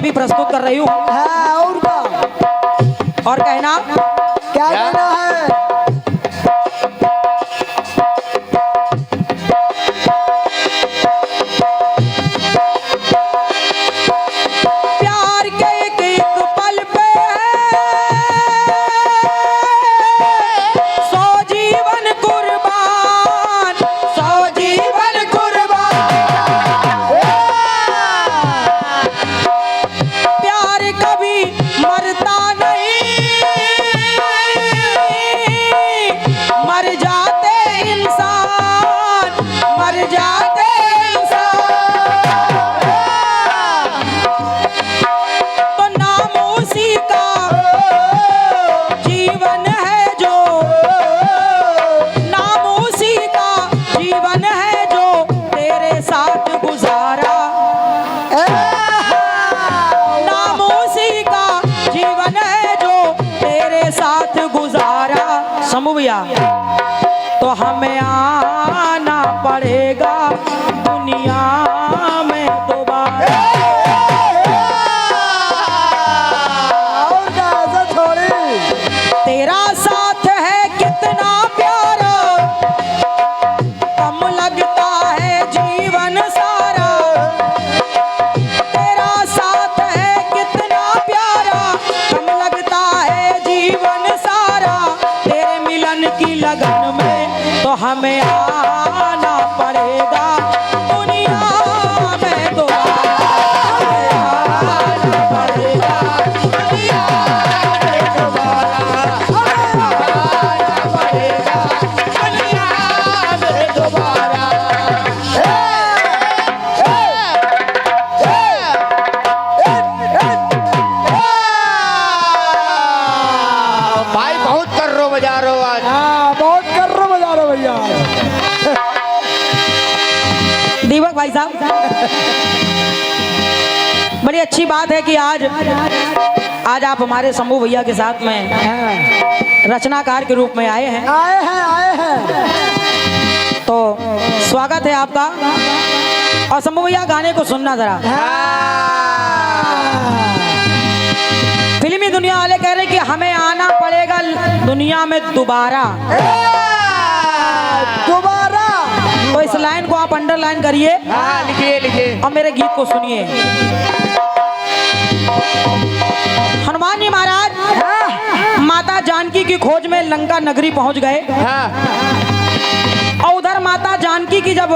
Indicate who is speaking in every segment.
Speaker 1: से भी प्रस्तुत कर रही हूँ।
Speaker 2: हाँ,
Speaker 1: और कहना
Speaker 2: क्या कहना है?
Speaker 1: प्यार के एक एक पल पे सौ जीवन कुर्बान, सौ जीवन कुर्बान। प्यार कभी मरता नहीं, मर जाते इंसान, मर जाते इंसान। तो नाम उसी का जीवन है जो, नाम उसी का जीवन है जो तेरे साथ गुजारा। नाम उसी का जीवन है जो तेरे साथ गुजारा। शंभू भैया, तो हमें आना पड़ेगा दुनिया में दोबारा।
Speaker 2: और क्या ऐसा छोड़ी?
Speaker 1: तेरा साथ है कितना प्यारा, कम लगता है जीवन सारा। तेरा साथ है कितना प्यारा, कम लगता है जीवन सारा। तेरे मिलन की लगन में तो हमें आना पड़ेगा दुनिया में दोबारा। आना पड़ेगा दुनिया में दोबारा। आना पड़ेगा दुनिया में दोबारा।
Speaker 3: भाई बहुत कर रो बजा रो आज।
Speaker 2: हाँ, बहुत कर रहे बजा रहे भैया।
Speaker 1: दीपक भाई साहब, बड़ी अच्छी बात है कि आज आप हमारे शंभू भैया के साथ में
Speaker 2: हाँ,
Speaker 1: रचनाकार के रूप में आए हैं।
Speaker 2: आए हैं, आए हैं।
Speaker 1: तो स्वागत है आपका। और शंभू भैया, गाने को सुनना जरा। फिल्मी दुनिया वाले कह रहे हैं कि हमें आना पड़ेगा दुनिया में दोबारा।
Speaker 2: दोबारा।
Speaker 1: तो इस लाइन को आप अंडरलाइन करिए
Speaker 3: हाँ, लिखिए लिखिए।
Speaker 1: और मेरे गीत को सुनिए। हनुमान जी महाराज माता जानकी की खोज में लंका नगरी पहुंच गए। और उधर माता जानकी की जब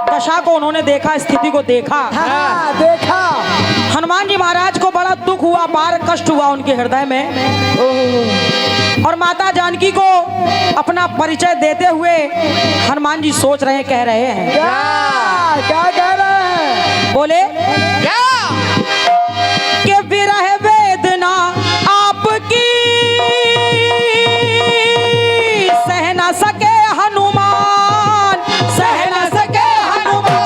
Speaker 1: दशा को उन्होंने देखा, स्थिति को देखा,
Speaker 2: हाँ, देखा।
Speaker 1: हनुमान जी महाराज को बड़ा दुख हुआ, पार कष्ट हुआ उनके हृदय में। और माता जानकी को अपना परिचय देते हुए हनुमान जी सोच रहे, कह रहे हैं,
Speaker 2: क्या कह रहे हैं?
Speaker 1: बोले
Speaker 3: क्या?
Speaker 1: कि विरह वेदना आपकी सह न सके हनुमान, सह न सके हनुमान।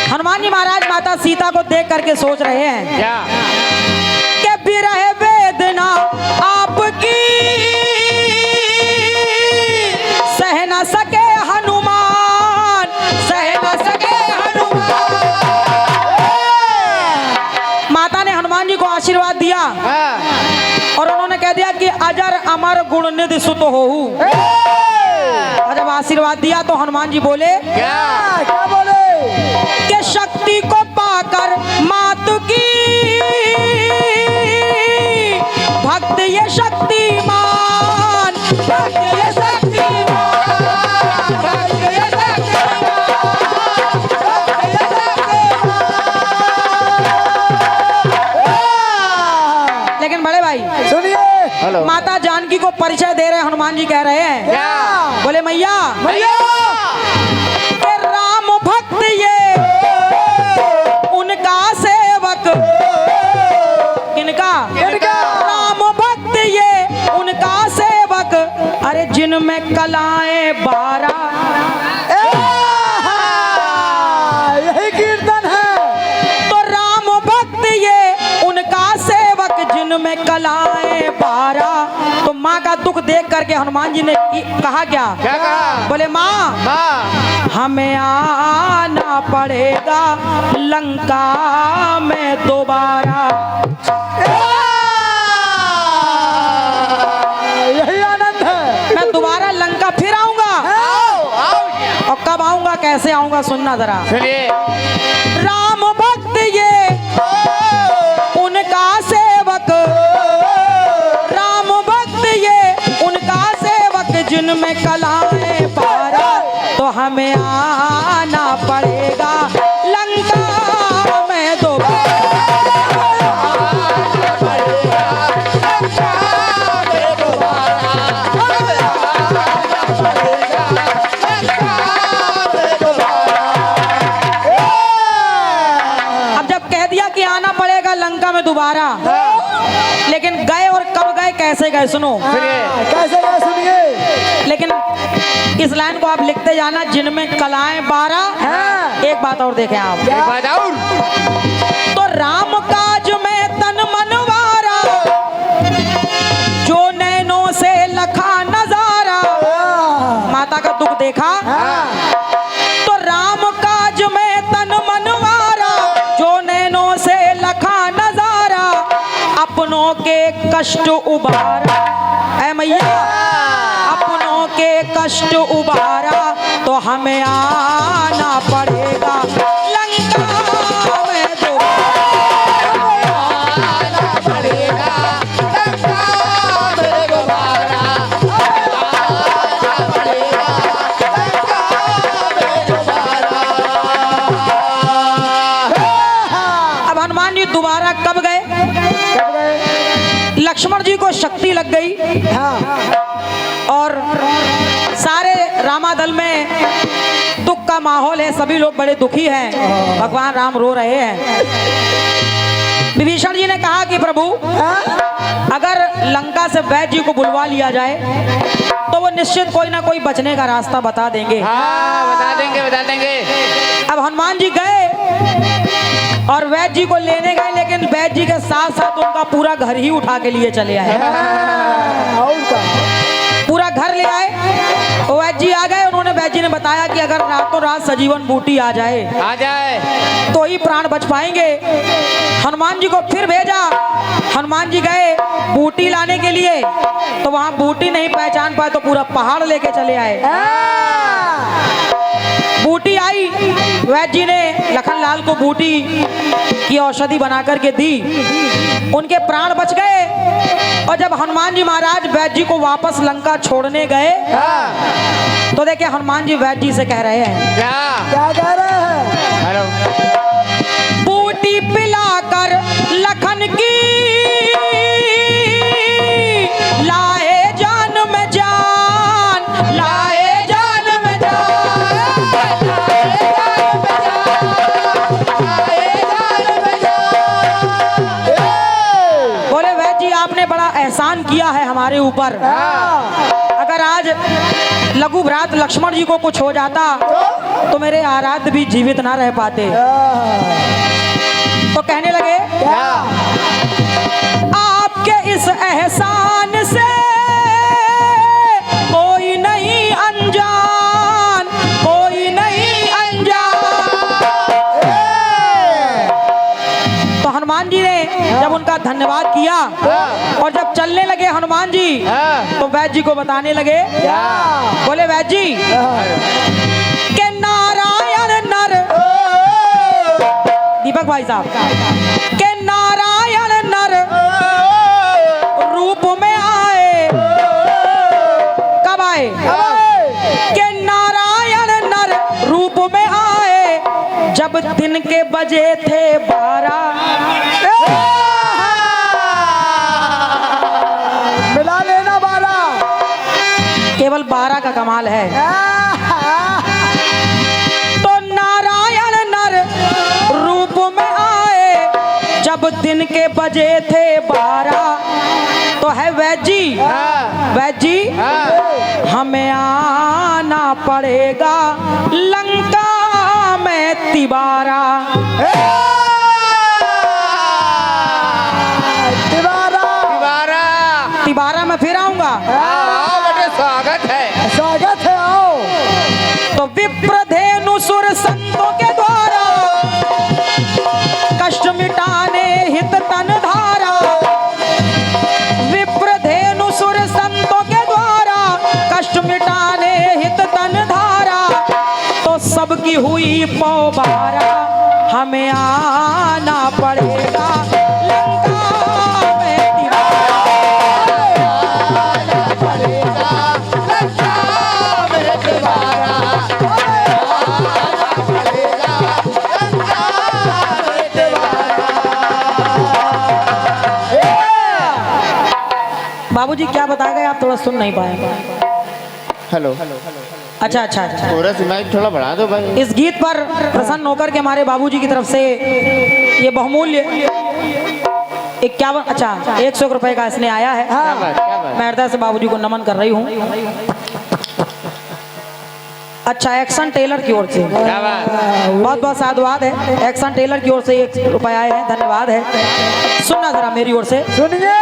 Speaker 1: हनुमान जी महाराज माता सीता को देख करके सोच रहे हैं
Speaker 3: क्या?
Speaker 1: कि विरह वेदना आपकी सह न सके हनुमान, सह न सके हनुमान। माता ने हनुमान जी को आशीर्वाद दिया और उन्होंने कह दिया कि अजर अमर गुण निधि सुत होहु। और जब आशीर्वाद दिया तो हनुमान जी बोले,
Speaker 2: क्या बोले?
Speaker 1: कि शक्ति को पाकर मातु की भक्त ये शक्तिमान, भक्त ये शक्तिमान, भक्त ये शक्तिमान, भक्त ये शक्तिमान। लेकिन बड़े भाई माता जानकी को परिचय दे रहे हनुमान जी, कह रहे हैं
Speaker 3: क्या?
Speaker 1: बोले मैया
Speaker 2: भैया
Speaker 1: अरे जिनमें कलाएं 12
Speaker 2: यही कीर्तन है।
Speaker 1: तो राम भक्त ये उनका सेवक जिनमें कलाएं 12। तो माँ का दुख देख करके हनुमान जी ने कहा क्या
Speaker 3: कहा?
Speaker 1: बोले माँ
Speaker 3: माँ
Speaker 1: हमें आना पड़ेगा लंका में दोबारा।
Speaker 2: यही आनंद है।
Speaker 1: मैं दोबारा लंका फिर आऊंगा।
Speaker 3: आओ आओ
Speaker 1: और कब आऊंगा कैसे आऊंगा सुनना जरा।
Speaker 3: सुनिए।
Speaker 1: राम भक्त ये उनका सेवक राम भक्त ये उनका सेवक जिनमें कलाएं 12। तो हमें आना पड़ेगा लंका में दोबारा। लंका में दोबारा, लेकिन गए और कब गए कैसे गए सुनो।
Speaker 2: कैसे गए सुनिए।
Speaker 1: लेकिन इस लाइन को आप लिखते जाना जिनमें कलाएं 12। एक बात और देखें आप।
Speaker 3: एक बात और।
Speaker 1: तो राम काज में तन मनवारा जो नैनों से लखा नजारा। माता का दुख देखा। तो राम काज में तन मनवारा जो नैनों से लखा नजारा अपनों के कष्ट उबारा। ऐ मैया अपनों के कष्ट उबारा। तो हमें आना पड़ेगा लंका में दोबारा। कब गए? लक्ष्मण जी को शक्ति लग गई और सारे रामादल में दुख का माहौल है। सभी लोग बड़े दुखी हैं। भगवान राम रो रहे हैं। विभीषण जी ने कहा कि प्रभु अगर लंका से वैद्य जी को बुलवा लिया जाए तो वो निश्चित कोई ना कोई बचने का रास्ता बता देंगे।
Speaker 3: बता देंगे बता देंगे।
Speaker 1: अब हनुमान जी गए और वैद्य जी को लेने गए, लेकिन वैद्य जी के साथ साथ उनका पूरा घर ही उठा के लिए चले आए। पूरा घर ले आए। वैद्य जी आ गए। उन्होंने वैद्य जी ने बताया कि अगर रातों रात सजीवन बूटी आ जाए तो ही प्राण बच पाएंगे। हनुमान जी को फिर भेजा। हनुमान जी गए बूटी लाने के लिए, तो वहां बूटी नहीं पहचान पाए तो पूरा पहाड़ लेके चले आए। बूटी आई। वैद्य जी ने लखनलाल को बूटी की औषधि बना करके दी। उनके प्राण बच गए। और जब हनुमान जी महाराज वैद्य जी को वापस लंका छोड़ने गए तो देखिए हनुमान जी वैद्य जी से कह रहे हैं
Speaker 2: क्या कह रहे हैं।
Speaker 3: हेलो।
Speaker 1: बूटी पिलाकर लखन की लाए जान में जान। लाए जान में बोले वैद्य जी आपने बड़ा एहसान किया है हमारे ऊपर। अगर आज लघु भ्रात लक्ष्मण जी को कुछ हो जाता तो मेरे आराध्य भी जीवित ना रह पाते। तो कहने लगे आपके इस एहसान से कोई नहीं अनजान। कोई नहीं अनजान। तो हनुमान जी ने जब उनका धन्यवाद किया और जब चलने लगे हनुमान जी तो वैद्य जी को बताने लगे। बोले वैद्य जी के नारायण नर दीपक भाई साहब के नारायण नर रूप में आए। कब आए? के नारायण नर रूप में आए जब दिन के बजे थे 12।
Speaker 2: मिला लेना 12।
Speaker 1: केवल 12 का कमाल है। तो नारायण नर रूप में आए जब दिन के बजे थे 12। तो है वैद्य जी। वैद्य जी पड़ेगा लंका में तिबारा।
Speaker 2: तिवारा
Speaker 3: तिवारा।
Speaker 1: तिबारा में फिर आऊंगा।
Speaker 3: आओ बेटे, स्वागत है।
Speaker 2: स्वागत है, आओ।
Speaker 1: तो विप्रधेनु सुर संतों के द्वारा कष्ट मिटाने हित तन धारा। विप्रधेनु सुर संतों के द्वारा कष्ट मिटाने हित तन धारा। तो सबकी हुई पौबारा, हमें आना पड़ेगा लंका में तिबारा।
Speaker 3: आना पड़ेगा लंका में तिवारा। आना पड़ेगा लंका में तिवारा।
Speaker 1: बाबूजी क्या बता गए आप, थोड़ा सुन नहीं पाए।
Speaker 3: हेलो।
Speaker 1: अच्छा अच्छा अच्छा।
Speaker 3: कोरस माइक थोड़ा बढ़ा दो भाई।
Speaker 1: इस गीत पर प्रसन्न होकर के हमारे बाबूजी की तरफ से ये बहुमूल्य 51 अच्छा 100 रुपए का इसने आया है।
Speaker 3: क्या बात, क्या बात।
Speaker 1: मैं हृदय से बाबूजी को नमन कर रही हूँ। अच्छा, एक्शन टेलर की ओर से
Speaker 3: क्या बात।
Speaker 1: बहुत बहुत साधुवाद है। एक्शन टेलर की ओर से 1 रुपया आए हैं, धन्यवाद है। सुनना जरा मेरी ओर से।
Speaker 2: सुनिए।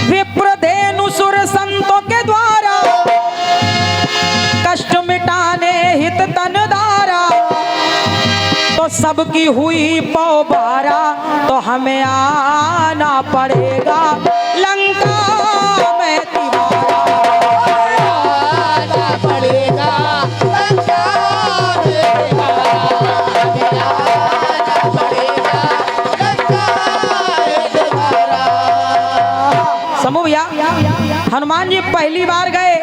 Speaker 1: विप्रधेनु सुर संतों के द्वारा कष्ट मिटाने हित तन धारा। तो सबकी हुई पौबारा, तो हमें आना पड़ेगा लंका में तिबारा।
Speaker 3: आना पड़ेगा लंका में तिवारा। आना पड़ेगा लंका में तिवारा।
Speaker 1: समूह भैया, हनुमान जी पहली बार गए,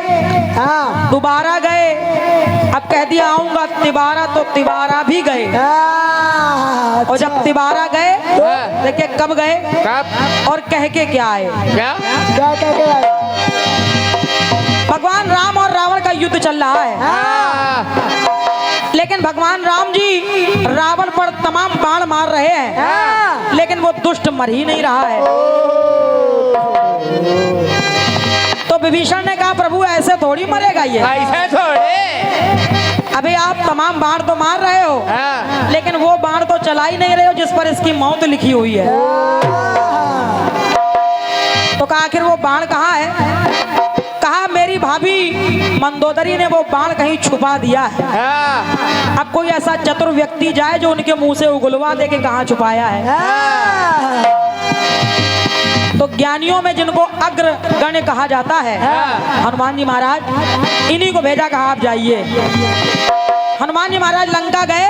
Speaker 2: हाँ।
Speaker 1: दोबारा गए, अब कह दिया आऊंगा तिबारा, तो तिबारा भी गए।
Speaker 2: हाँ,
Speaker 1: और जब तिबारा गए,
Speaker 3: हाँ।
Speaker 1: देखिए कब गए
Speaker 3: कब?
Speaker 1: और कह के क्या आए।
Speaker 3: क्या?
Speaker 2: क्या क्या क्या?
Speaker 1: भगवान राम और रावण का युद्ध चल रहा है,
Speaker 3: हाँ।
Speaker 1: लेकिन भगवान राम जी रावण पर तमाम बाण मार रहे हैं,
Speaker 2: हाँ।
Speaker 1: लेकिन वो दुष्ट मर ही नहीं रहा है। तो विभीषण ने कहा प्रभु ऐसे थोड़ी मरेगा ये,
Speaker 3: ऐसे थोड़े।
Speaker 1: अभी आप तमाम बाण तो मार रहे हो,
Speaker 3: हाँ।
Speaker 1: लेकिन वो बाण तो चला ही नहीं रहे हो जिस पर इसकी मौत लिखी हुई है। तो कहा आखिर वो बाण कहाँ है। कहा मेरी भाभी मंदोदरी ने वो बाण कहीं छुपा दिया है।
Speaker 3: हाँ।
Speaker 1: अब कोई ऐसा चतुर व्यक्ति जाए जो उनके मुंह से उगलवा दे के कहाँ छुपाया है।
Speaker 2: हाँ।
Speaker 1: तो ज्ञानियों में जिनको अग्रगण्य कहा जाता है, हनुमान जी महाराज इन्हीं को भेजा, कहा आप जाइए। हनुमान जी महाराज लंका गए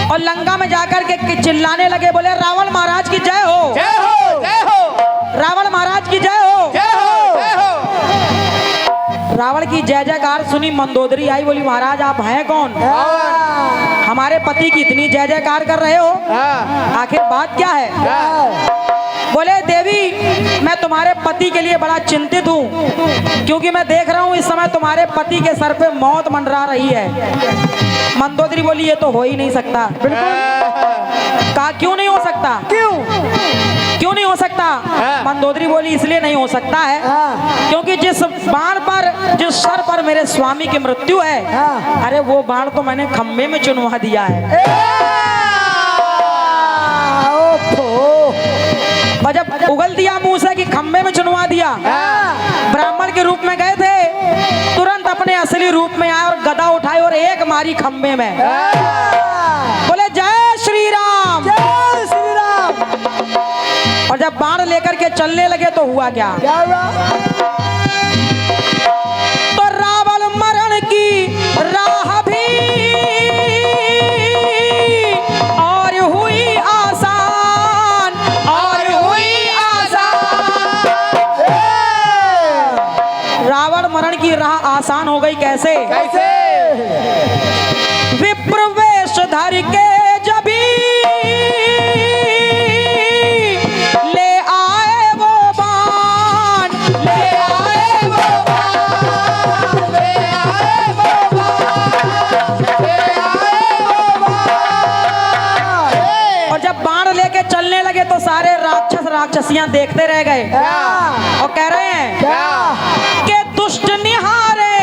Speaker 1: और लंका में जाकर के चिल्लाने लगे, बोले रावण महाराज की जय हो,
Speaker 3: जय हो, जय हो।
Speaker 1: रावण महाराज की जय हो,
Speaker 3: जय हो, जय हो।
Speaker 1: रावण की जय जयकार सुनी मंदोदरी आई, बोली महाराज आप हैं कौन, हमारे पति की इतनी जय जयकार कर रहे हो,
Speaker 3: हाँ।
Speaker 1: आखिर बात क्या है।
Speaker 3: हाँ।
Speaker 1: बोले देवी मैं तुम्हारे पति के लिए बड़ा चिंतित हूँ, क्योंकि मैं देख रहा हूँ इस समय तुम्हारे पति के सर पे मौत मंडरा रही है। मंदोदरी बोली ये तो हो ही नहीं सकता। कहा क्यों नहीं हो सकता, क्यों नहीं हो सकता। मंदोदरी बोली इसलिए नहीं हो सकता है क्योंकि जिस बाण पर, जिस सर पर मेरे स्वामी की मृत्यु है, अरे वो बाण तो मैंने खम्भे में चुनवा दिया है। और जब उगल दिया मुंह से कि खम्भे में चुनवा दिया, ब्राह्मण के रूप में गए थे, तुरंत अपने असली रूप में आए और गदा उठाई और एक मारी खम्भे में। बोले जय श्री राम,
Speaker 2: जय श्री राम।
Speaker 1: और जब बाण लेकर के चलने लगे तो हुआ क्या,
Speaker 2: क्या हुआ?
Speaker 1: तो रावण मरण की राह भी और हुई आसान, और हुई आसान। रावण मरण की राह आसान हो गई। कैसे,
Speaker 3: कैसे?
Speaker 1: विप्रवेश धर के जबी ले आए वो बाण, ले आए वो बाण,
Speaker 3: ले आए वो बाण, ले आए वो बाण।
Speaker 1: और जब बाण लेके चलने लगे तो सारे राक्षस राक्षसियां देखते रह गए और कह रहे हैं
Speaker 2: क्या?
Speaker 1: कि दुष्ट निहारे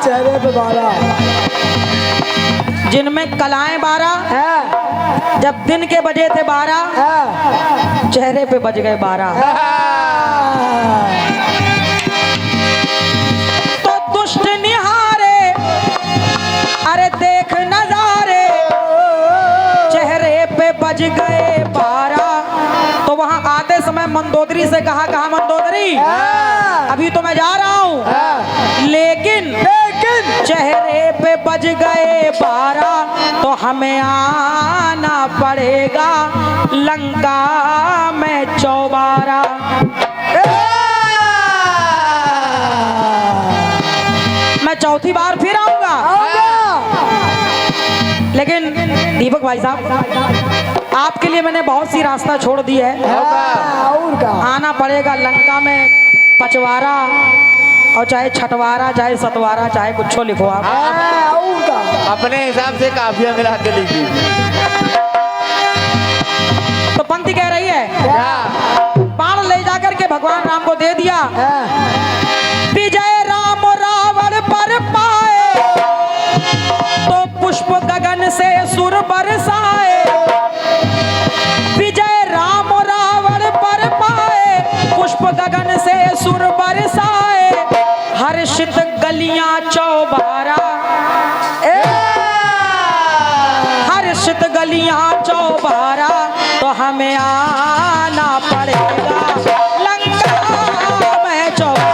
Speaker 2: चेहरे पे 12
Speaker 1: जिनमें कलाएं 12,
Speaker 2: है
Speaker 1: जब दिन के बजे थे 12,
Speaker 2: है
Speaker 1: चेहरे पे बज गए 12। तो दुष्ट निहारे, अरे देख नजारे, चेहरे पे बज गए 12। तो वहां आते समय मंदोदरी से कहा मंदोदरी अभी तो मैं जा रहा हूं, लेकिन चेहरे पे बज गए 12, तो हमें आना पड़ेगा लंका में 54। मैं चौथी बार फिर आऊंगा, लेकिन दीपक भाई साहब आपके लिए मैंने बहुत सी रास्ता छोड़ दी है।
Speaker 2: और का
Speaker 1: आना पड़ेगा लंका में 55, और चाहे छठवारा, चाहे सतवारा, चाहे कुछ लिखो आप।
Speaker 2: और का
Speaker 3: अपने हिसाब से काफिया मिला के लिखी।
Speaker 1: तो पंक्ति कह रही है,
Speaker 3: क्या?
Speaker 1: बाण ले जाकर के भगवान राम को दे दिया। विजय राम रावण पर पाए, तो पुष्प गगन से सुर बरसाए। विजय राम रावण पर पाए, पुष्प गगन से सुर बरसाए। हर्षित गलियां 54, हर्षित गलियां 54, तो हमें आना पड़ेगा लंका में 54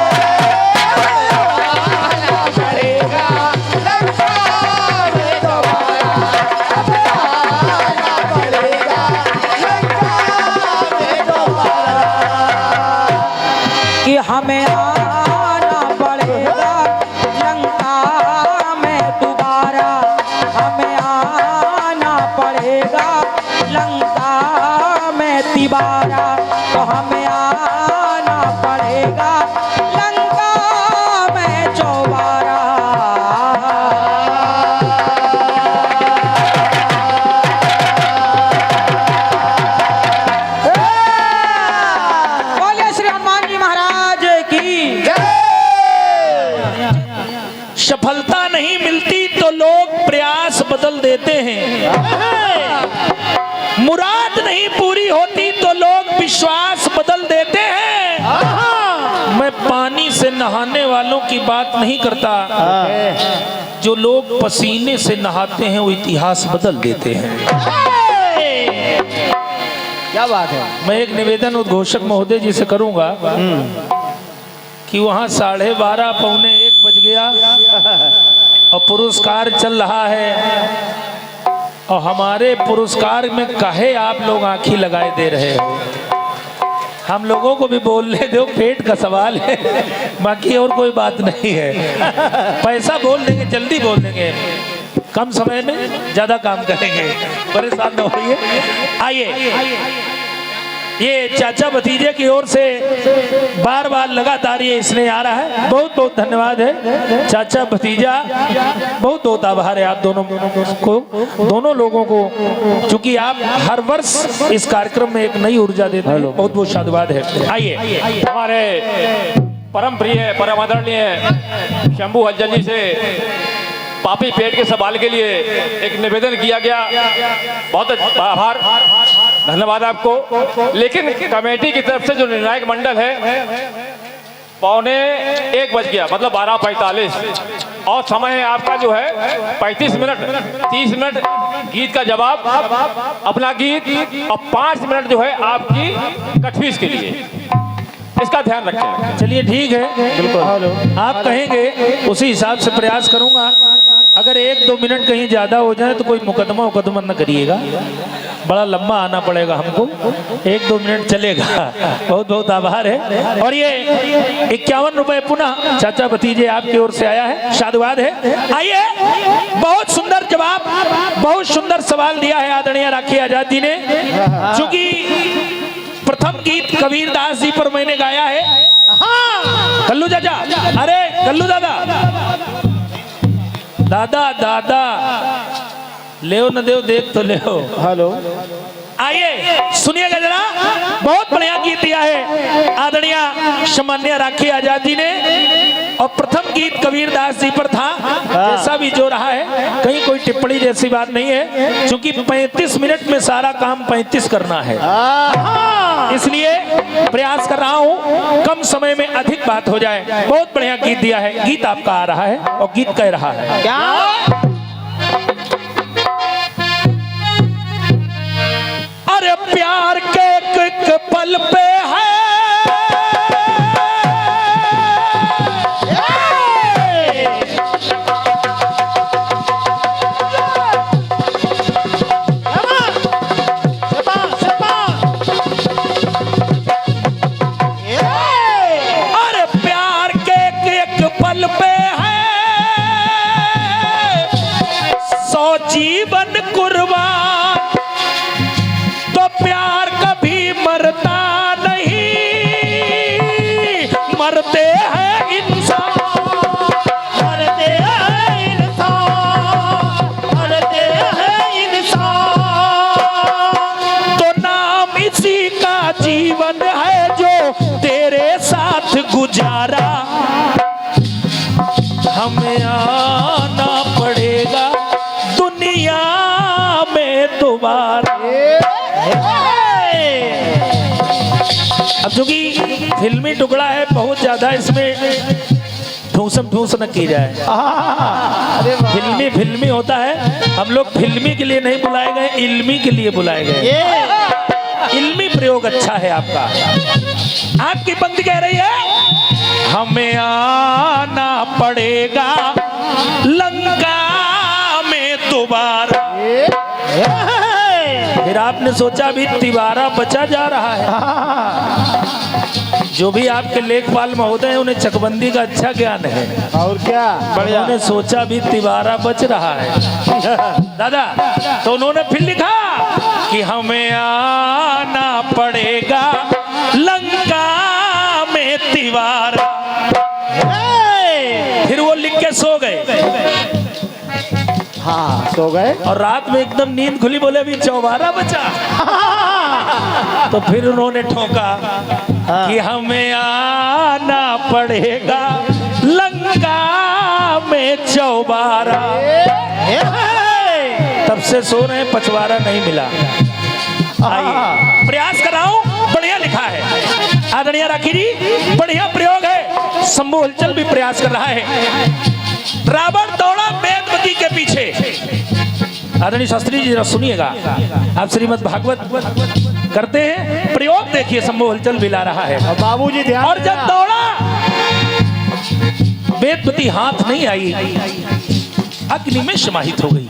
Speaker 1: कि हमें आना पड़ेगा लंका में दोबारा, हमें आना पड़ेगा लंका में तिबारा, तो हमें आना पड़ेगा लंका में 54। बोलिए श्री हनुमान जी महाराज की।
Speaker 4: सफलता नहीं मिलती तो लोग प्रयास बदल देते हैं, मुराद नहीं पूरी होती तो लोग विश्वास बदल देते हैं। मैं पानी से नहाने वालों की बात नहीं करता, जो लोग पसीने से नहाते हैं वो इतिहास बदल देते हैं।
Speaker 3: क्या बात है?
Speaker 4: मैं एक निवेदन उद्घोषक महोदय जी से करूंगा कि वहां 12:30 पौने 1 बज गया और पुरस्कार चल रहा है, और हमारे पुरस्कार में काहे आप लोग आंखी लगाए दे रहे हो? हम लोगों को भी बोलने दो, पेट का सवाल है, बाकी और कोई बात नहीं है। पैसा बोल देंगे, जल्दी बोल देंगे, कम समय में ज्यादा काम करेंगे, परेशान न होइए। आइए, ये चाचा भतीजे की ओर से बार बार लगातार ये स्नेह आ रहा है, बहुत बहुत धन्यवाद है चाचा भतीजा, बहुत बहुत आभार है आप दोनों को, दोनों लोगों को, क्योंकि आप हर वर्ष इस कार्यक्रम में एक नई ऊर्जा देते हैं, बहुत बहुत साधुवाद है। आइए,
Speaker 5: हमारे परम प्रिय परम आदरणीय शंभू हज्जन जी से पापी पेट के सवाल के लिए एक निवेदन किया गया, बहुत आभार, धन्यवाद आपको। लेकिन कमेटी की तरफ से जो निर्णायक मंडल है, पौने 1 बज गया, मतलब 12:45, और समय है आपका जो है 35 मिनट, 30 मिनट गीत का जवाब, अपना गीत, और 5 मिनट जो है आपकी कटफीस के लिए, इसका ध्यान रखें।
Speaker 4: चलिए ठीक है, बिल्कुल आप कहेंगे उसी हिसाब से प्रयास करूंगा। अगर 1-2 मिनट कहीं ज्यादा हो जाए तो कोई मुकदमा न करिएगा, बड़ा लंबा आना पड़ेगा हमको, 1-2 मिनट चलेगा। बहुत बहुत आभार है। और ये 51 रुपए पुनः चाचा भतीजे आपकी ओर से आया है, साधुवाद है। आइए, बहुत सुंदर जवाब, बहुत सुंदर सवाल दिया है आदरणीय राखी आजाद जी ने, चूंकि प्रथम गीत कबीरदास जी पर मैंने गाया है। हाँ कल्लू चाचा, अरे कल्लू दादा, दादा दादा ले न दे, देख तो ले।
Speaker 3: हेलो,
Speaker 4: आइए सुनिएगा जरा, बहुत बढ़िया गीत दिया है आदरणीय सम्माननीय राखी आजाद जी ने। और प्रथम गीत कबीर दास जी पर था, जैसा भी जो रहा है, कहीं कोई टिप्पणी जैसी बात नहीं है, क्योंकि 35 मिनट में सारा काम 35 करना है, इसलिए प्रयास कर रहा हूं कम समय में अधिक बात हो जाए। बहुत बढ़िया गीत दिया है। गीत आपका आ रहा है और गीत कह रहा है
Speaker 3: क्या?
Speaker 4: अरे प्यार के एक पल पे है जीवन कुर्बान, तो प्यार कभी मरता नहीं, मरते हैं इंसान, मरते हैं इंसान, मरते हैं इंसान। तो नाम इसी का जीवन है जो तेरे साथ गुजारा, हमें आना पड़ेगा दुनिया में दोबारा। अब चूंकि फिल्मी टुकड़ा है, बहुत ज्यादा इसमें ठूसम ठूस न की जाए। फिल्मी होता है, हम लोग फिल्मी के लिए नहीं बुलाए गए, इल्मी के लिए बुलाए गए। इल्मी प्रयोग अच्छा है आपका। आपकी पंक्ति कह रही है, हमें आना पड़ेगा लंका दोबारा। फिर आपने सोचा भी तिवारा बचा जा रहा है। जो भी आपके लेखपाल महोदय हैं उन्हें चकबंदी का अच्छा ज्ञान है,
Speaker 3: और क्या बढ़िया।
Speaker 4: उन्होंने सोचा भी तिवारा बच रहा है दादा, तो उन्होंने फिर लिखा कि हमें आना पड़ेगा लंका में तिवारा। फिर वो लिख के सो गए।
Speaker 3: हाँ, सो गए
Speaker 4: और रात में एकदम नींद खुली, बोले अभी 44 बचा। तो फिर उन्होंने ठोका कि हमें आना पड़ेगा लंका में 44। तब से सो रहे, पचवारा नहीं मिला। आइए प्रयास कर रहा हूं, बढ़िया लिखा है आदरणीय राखी जी, बढ़िया प्रयोग है। शंभू हलचल भी प्रयास कर रहा है। रावण दौड़ा वेदवती के पीछे। आदरणीय शास्त्री जी सुनिएगा, आप श्रीमद् भागवत करते हैं, प्रयोग देखिए, शंभू हलचल भी ला रहा है।
Speaker 3: बाबूजी ध्यान।
Speaker 4: और जब दौड़ा वेदवती हाथ नहीं आई, अग्नि में समाहित हो गई,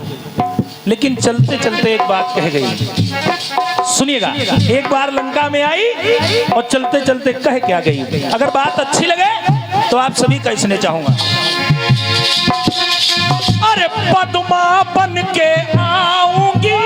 Speaker 4: लेकिन चलते चलते एक बात कह गई। सुनिएगा, एक बार लंका में आई और चलते चलते कह क्या गई। अगर बात अच्छी लगे तो आप सभी का इसने चाहूंगा। अरे पद्मा बन के आऊंगी,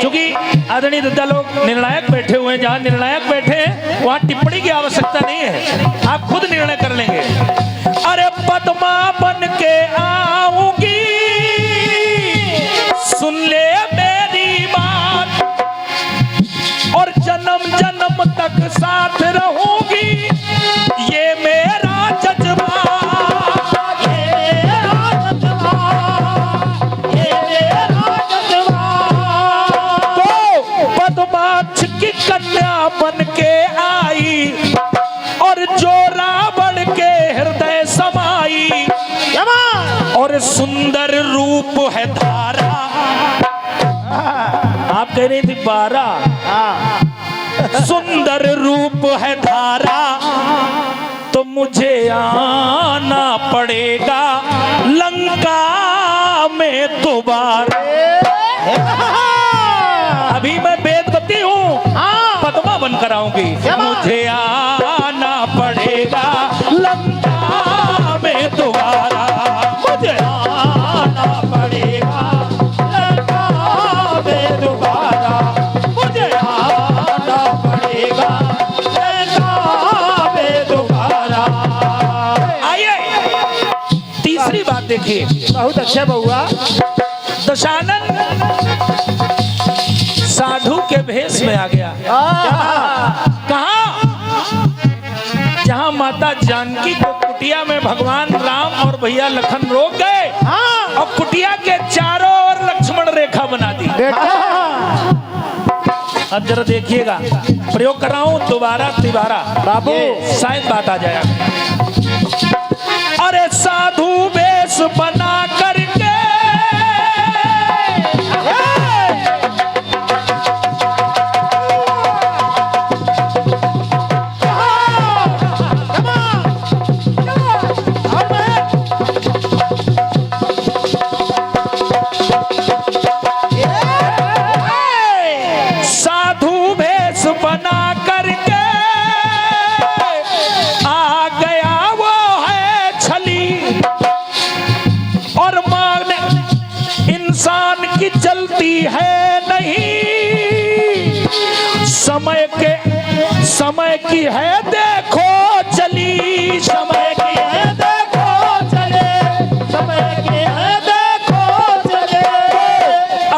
Speaker 4: क्योंकि आदरणीय दादा लोग निर्णायक बैठे हुए हैं, जहां निर्णायक बैठे हैं वहां टिप्पणी की आवश्यकता नहीं है, आप खुद निर्णय कर लेंगे। अरे पद्मा बन के आऊंगी, सुन ले मेरी बात, और जन्म जन्म तक साथ रहूंगी, ये मेरा जज्बात, ये मेरा जज्बात, ये मेरा जज्बात। तो पद्माक्ष की कन्या बन के आई और जो रावण के हृदय समाई, और सुंदर रूप है धारा। आप कह रही थी 12, सुंदर रूप है धारा, तो मुझे आना पड़ेगा लंका में दोबारा। अभी मैं वेदवती हूँ, पद्मा बनकर आऊंगी, मुझे आना पड़ेगा लंका में दोबारा, मुझे आना पड़ेगा लंका में दोबारा, मुझे आना पड़ेगा। देखिए,
Speaker 3: बहुत अच्छा बउआ।
Speaker 4: दशानन साधु के भेष में आ गया। कहा? जहां माता जानकी को कुटिया में भगवान राम और भैया लखन रोक गए और कुटिया के चारों ओर लक्ष्मण रेखा बना दी। अब जरा देखिएगा, प्रयोग कर रहा हूं दोबारा तिबारा,
Speaker 3: बाबू
Speaker 4: शायद बात आ जाएगा। अरे साधु वेश बना करके चलती है नहीं, समय की है देखो चली, समय की है देखो चले, समय की है देखो चले।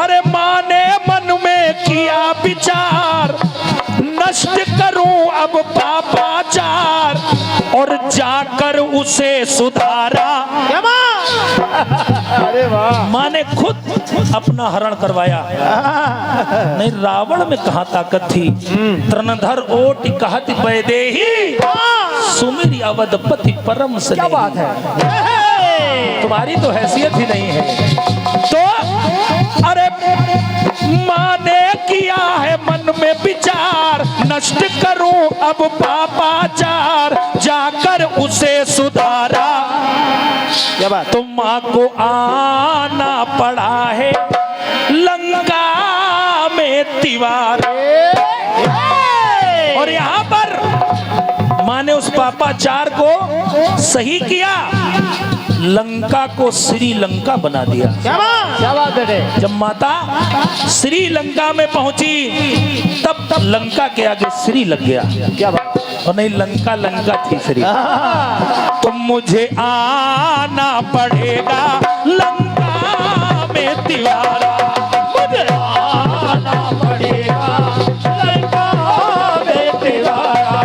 Speaker 4: अरे माँ ने मन में किया विचार, नष्ट करूं अब पापाचार, और जाकर उसे सुधारा।
Speaker 3: अरे वाह,
Speaker 4: माँ ने खुद अपना हरण करवाया। नहीं, रावण में कहाँ ताकत थी। तृणधर ओट कहत वैदेही, सुमिर अवधपति परम स्नेही।
Speaker 3: क्या बात है,
Speaker 4: तुम्हारी तो हैसियत ही नहीं है। तो अरे माँ ने किया है मन में विचार, नष्ट करूं अब पापाचार, जाकर उसे सुधारा।
Speaker 3: क्या बात।
Speaker 4: तो माँ को आना पड़ा है लंका में तिवार, और यहाँ पर माँ ने उस पापाचार को सही किया, लंका को श्रीलंका बना दिया।
Speaker 3: क्या बात बेटे।
Speaker 4: जब माता श्रीलंका में पहुंची तब लंका के आगे श्री लग गया।
Speaker 3: क्या बात।
Speaker 4: और नहीं, लंका लंका थी श्री। तो मुझे आना पड़ेगा लंका में तिवारा, मुझे आना पड़ेगा लंका में तिवारा,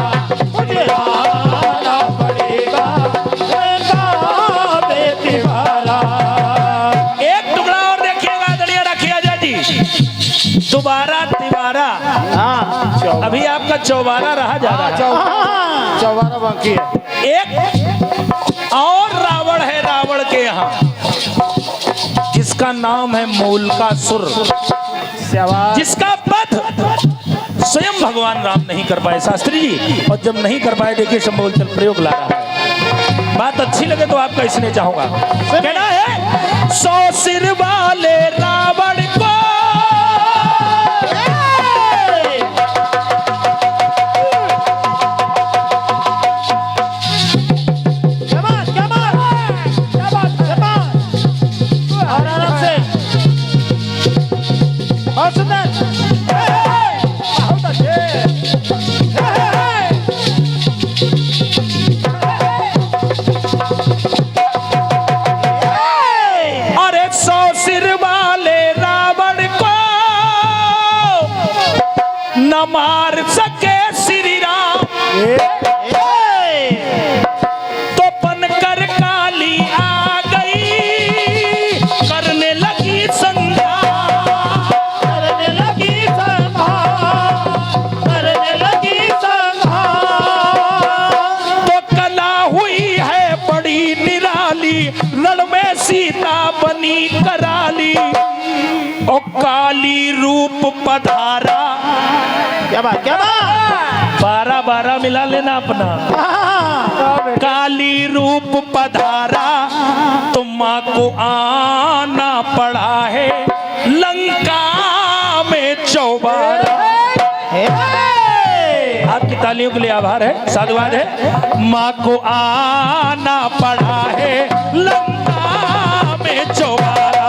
Speaker 4: मुझे आना पड़ेगा लंका में तिवारा। एक टुकड़ा और देखिएगा, दड़िया रखिए अजय जी। दोबारा तिवारा, अभी आपका चौबारा रहा जा रहा है।
Speaker 3: चौबारा बाकी है।
Speaker 4: एक और रावण है रावण के यहाँ, जिसका नाम है मूलकासुर, जिसका वध स्वयं भगवान राम नहीं कर पाए शास्त्री जी। और जब नहीं कर पाए, देखिए शंभुवचन प्रयोग ला रहा है। बात अच्छी लगे तो आपका इसलिए चाहूंगा। कहना है 100 सिर वाले रावण को न मार सके श्री राम, तो बनकर काली आ गई, करने लगी संहार, करने लगी संहार, करने लगी संहार। तो कला हुई है बड़ी निराली, रण में सीता बनी कराली, और काली रूप पधारा।
Speaker 3: क्या बात, क्या बात।
Speaker 4: 12 मिला लेना अपना। काली रूप पधारा, तो माँ को आना पड़ा है लंका में चौबारा। आपकी तालियों के लिए आभार है, साधुवाद है। माँ को आना पड़ा है लंका में चौबारा,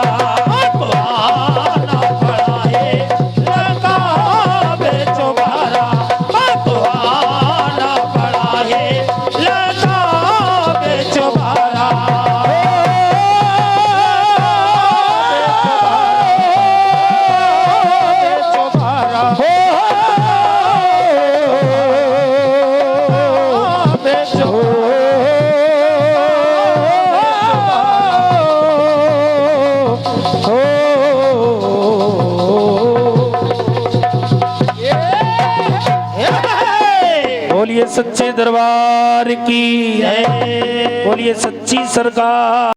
Speaker 4: बोलिए सच्चे दरबार की, बोलिए सच्ची सरकार।